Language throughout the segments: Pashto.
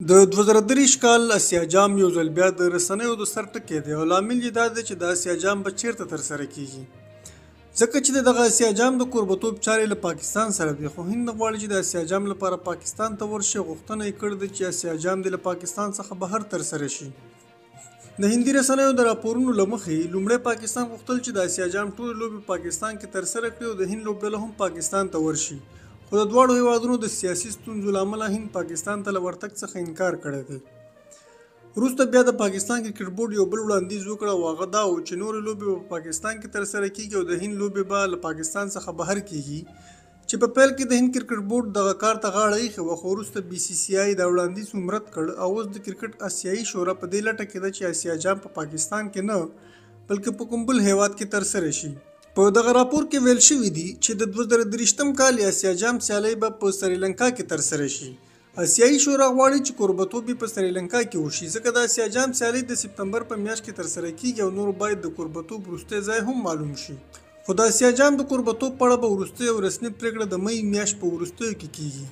د 2023 کال اسیا جام یو ځل بیا د رسنیو د سر ټکی دی او لامل یې دا دی چې د اسیا جام به چیرته ترسره کیږي. ځکه چې دغه اسیا جام د کوربتوب چارې له پاکستان سره دی، خو هند غواړي چې د اسیا جام لپاره پاکستان ته ورشي. غوښتنه یې کړې ده چې اسیا جام د له پاکستان څخه بهر ترسره شي. د هندي رسنیو د راپورونو له مخې لومړی پاکستان غوښتل چې د اسیا جام ټولې لوبې پاکستان کې ترسره کړي او د هند لوبډله هم پاکستان ته ورشي، خو د دواړو هیوادونو د سیاسي ستونزو له امله هند پاکستان ته له ورتګ څخه انکار کړی دی. وروسته بیا د پاکستان کرکټ بورډ یو بل وړاندیز وکړ او هغه دا و چې نورې لوبې به په پاکستان کې ترسره کیږي او د هند لوبې به له پاکستان څخه بهر کیږي، چې په پیل کې د هند کرکټ بورډ دغه کار ته غاړه ایښې وه، خو وروسته BCCI دا وړاندیز رد کړ او اوس د کرکټ آسیایي شورا په دې لټه کې ده چې اسیا جام په پاکستان کې نه بلکې په کوم بل هیواد کې ترسره شي. په دغه راپور کې ویل شوي دي چې د 2023 کال اسیا جام سیالۍ به په سریلانکا کې ترسره شي. آسیایي شورا غواړي چې کوربتوب یې په سریلانکا کې وشي، ځکه د اسیا جام سیالۍ د سپتمبر په میاشت کې ترسره کیږي او نور باید د کوربتوب وروستی ځای هم معلوم شي. خو د اسیا جام د کوربتوب په اړه به وروستۍ او رسمي پرېکړه د مۍ میاشت په وروستیو کې کیږي،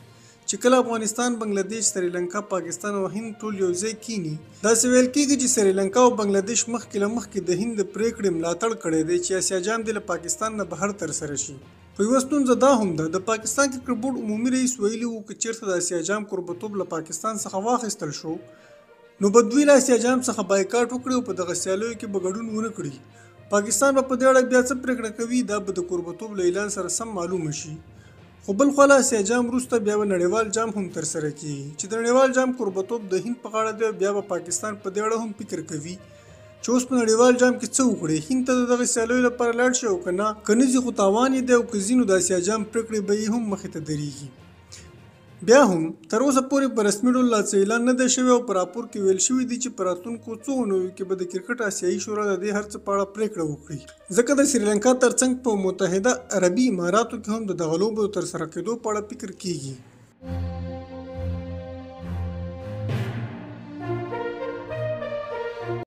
چې کله افغانستان، بنګلادیش، سریلانکا، پاکستان او هند ټول یو ځای کینی. داسې ویل کېږي چې سریلانکا او بنګلادیش مخکې له مخکې د هند د پرېکړې ملاتړ کړی دی چې اسیا جام د له پاکستان نه بهر ترسره شي. خو یوه ستونزه دا هم ده، د پاکستان کرکټ بورډ عمومي رئیس ویلي وو که چېرته د اسیا جام کوربتوب له پاکستان څخه واخیستل شو نو به دوی له اسیا جام څخه بایکاټ وکړي او په دغه سیالیو کې به ګډون ونه کړي. پاکستان به په دې اړه بیا څه پرېکړه کوي دا به د کوربتوب له اعلان سره سم معلومه شي. خو بل خوا له اسیا جام وروسته بیا به نړیوال جام هم ترسره کیږي، چې د نړیوال جام کوربتوب د هند په غاړه دی. بیا به پاکستان په دې اړه هم فکر کوي چې اوس په نړیوال جام کې څه وکړي، هند ته د دغه سیالیو لپاره لاړ شي او که نه، که نه ځي خو تاوان یې دی او که ځي نو د اسیا جام پرېکړې به یې هم مخې ته درېږي. بیا هم تر اوسه پورې په رسمي ډول لا څه اعلان نه دی شوی او په راپور کې ویل شوي دي چې په راتلونکو څو اونیو کې به د کرکټ آسیایي شورا د دې هر څه په اړه پرېکړه وکړي، ځکه د سریلانکا ترڅنګ په متحده عربي اماراتو کې هم د دغه لوبو د ترسره کېدو په اړه فکر کیږي.